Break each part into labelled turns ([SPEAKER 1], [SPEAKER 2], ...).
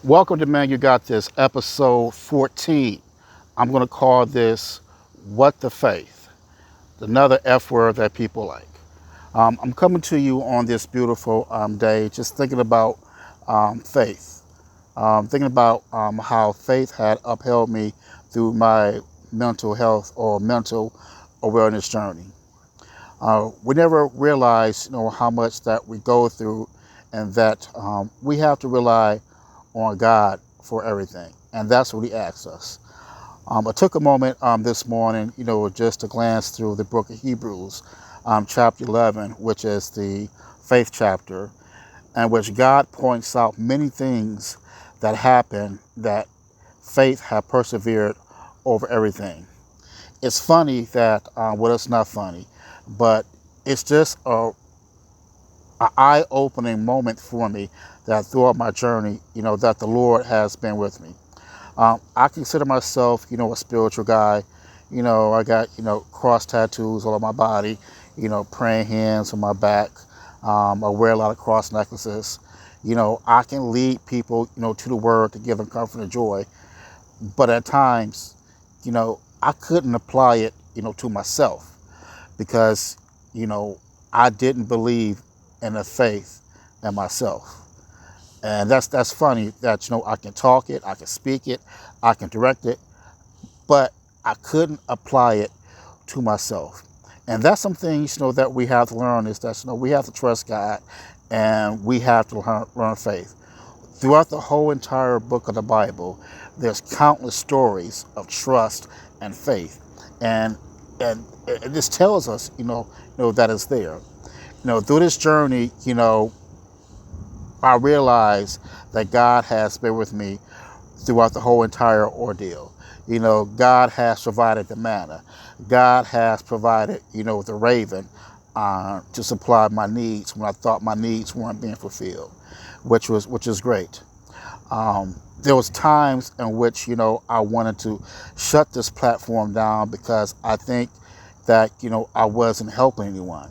[SPEAKER 1] Welcome to Man You Got This, episode 14. I'm going to call this What the Faith, another F word that people like. I'm coming to you on this beautiful day, just thinking about faith, thinking about how faith had upheld me through my mental health or mental awareness journey. We never realize, how much that we go through, and that we have to rely on God for everything, and that's what He asks us. I took a moment this morning, just to glance through the book of Hebrews, chapter 11, which is the faith chapter, and which God points out many things that happen that faith have persevered over everything. It's funny that, well, it's not funny, but it's just a eye-opening moment for me that throughout my journey, that the Lord has been with me. I consider myself, a spiritual guy. I got, cross tattoos all on my body, praying hands on my back. I wear a lot of cross necklaces. I can lead people, to the word to give them comfort and joy. But at times, I couldn't apply it, to myself because, you know, I didn't believe in the faith in myself. And that's funny that, I can talk it, I can speak it, I can direct it, but I couldn't apply it to myself. And that's some things, that we have to learn is that, we have to trust God and we have to learn faith. Throughout the whole entire book of the Bible, there's countless stories of trust and faith. And this tells us, that it's there. Through this journey, I realize that God has been with me throughout the whole entire ordeal. God has provided the manna. God has provided, the raven to supply my needs when I thought my needs weren't being fulfilled, which is great. There was times in which, I wanted to shut this platform down because I think that, I wasn't helping anyone.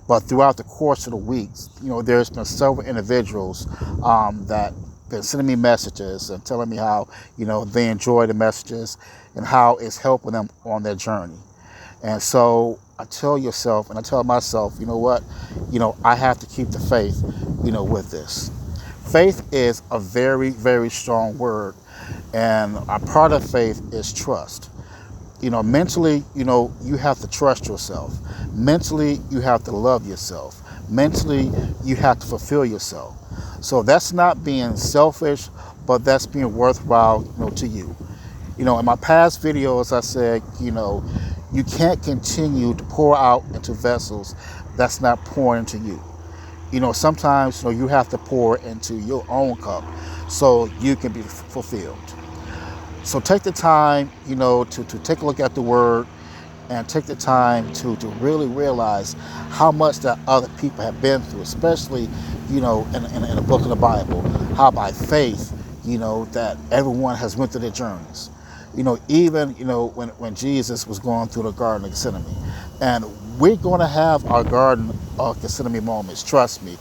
[SPEAKER 1] But throughout the course of the weeks, there's been several individuals that been sending me messages and telling me how, they enjoy the messages and how it's helping them on their journey. And so I tell yourself and I tell myself, you know what, I have to keep the faith, with this. Faith is a very, very strong word. And a part of faith is trust. Mentally, you have to trust yourself. Mentally, you have to love yourself. Mentally, you have to fulfill yourself. So that's not being selfish, but that's being worthwhile, to you. In my past videos, I said, you can't continue to pour out into vessels that's not pouring into you. Sometimes, you have to pour into your own cup so you can be fulfilled. So take the time, to take a look at the word and take the time to really realize how much that other people have been through, especially, in the book of the Bible, how by faith, that everyone has went through their journeys. Even, when Jesus was going through the Garden of Gethsemane. And we're going to have our Garden of Gethsemane moments, trust me.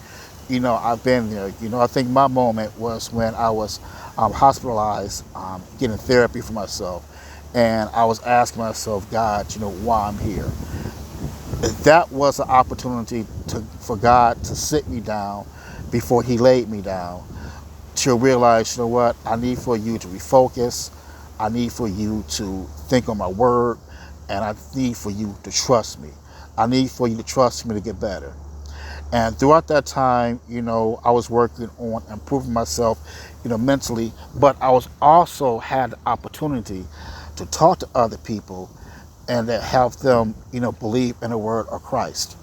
[SPEAKER 1] I've been there. I think my moment was when I was hospitalized, getting therapy for myself. And I was asking myself, God, why I'm here. That was an opportunity for God to sit me down before He laid me down to realize, what, I need for you to refocus. I need for you to think on my word. And I need for you to trust me. I need for you to trust me to get better. And throughout that time, I was working on improving myself, mentally, but I was also had the opportunity to talk to other people and to help them, believe in the word of Christ.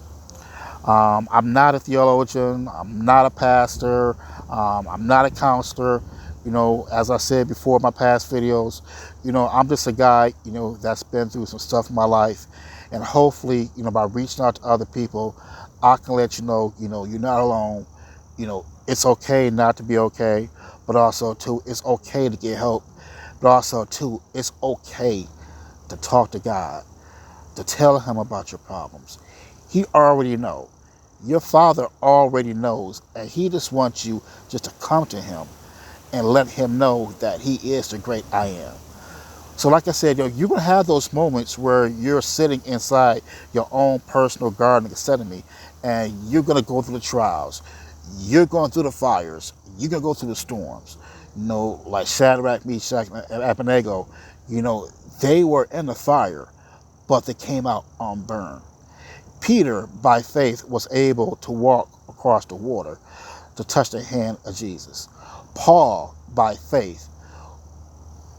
[SPEAKER 1] I'm not a theologian. I'm not a pastor. I'm not a counselor. As I said before in my past videos, I'm just a guy, that's been through some stuff in my life. And hopefully, by reaching out to other people, I can let you know, you're not alone. It's okay not to be okay, but also, too, it's okay to get help. But also, too, it's okay to talk to God, to tell Him about your problems. He already knows. Your Father already knows, and He just wants you just to come to Him and let him know that he is the great I am. So like I said, you're going to have those moments where you're sitting inside your own personal garden of Gethsemane, and you're going to go through the trials. You're going through the fires. You're going to go through the storms. Like Shadrach, Meshach, and Abednego, they were in the fire, but they came out unburned. Peter, by faith, was able to walk across the water to touch the hand of Jesus. Paul, by faith,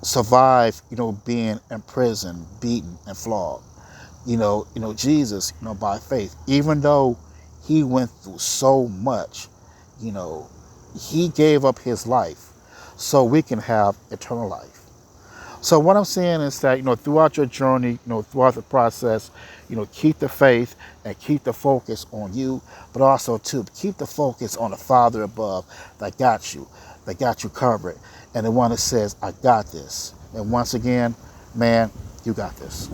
[SPEAKER 1] survived, being imprisoned, beaten, and flogged. Jesus, by faith, even though he went through so much, you know, he gave up his life so we can have eternal life. So what I'm saying is that, throughout your journey, throughout the process, keep the faith and keep the focus on you, but also to keep the focus on the Father above that got you covered, and the one that says, I got this. And once again, man, you got this.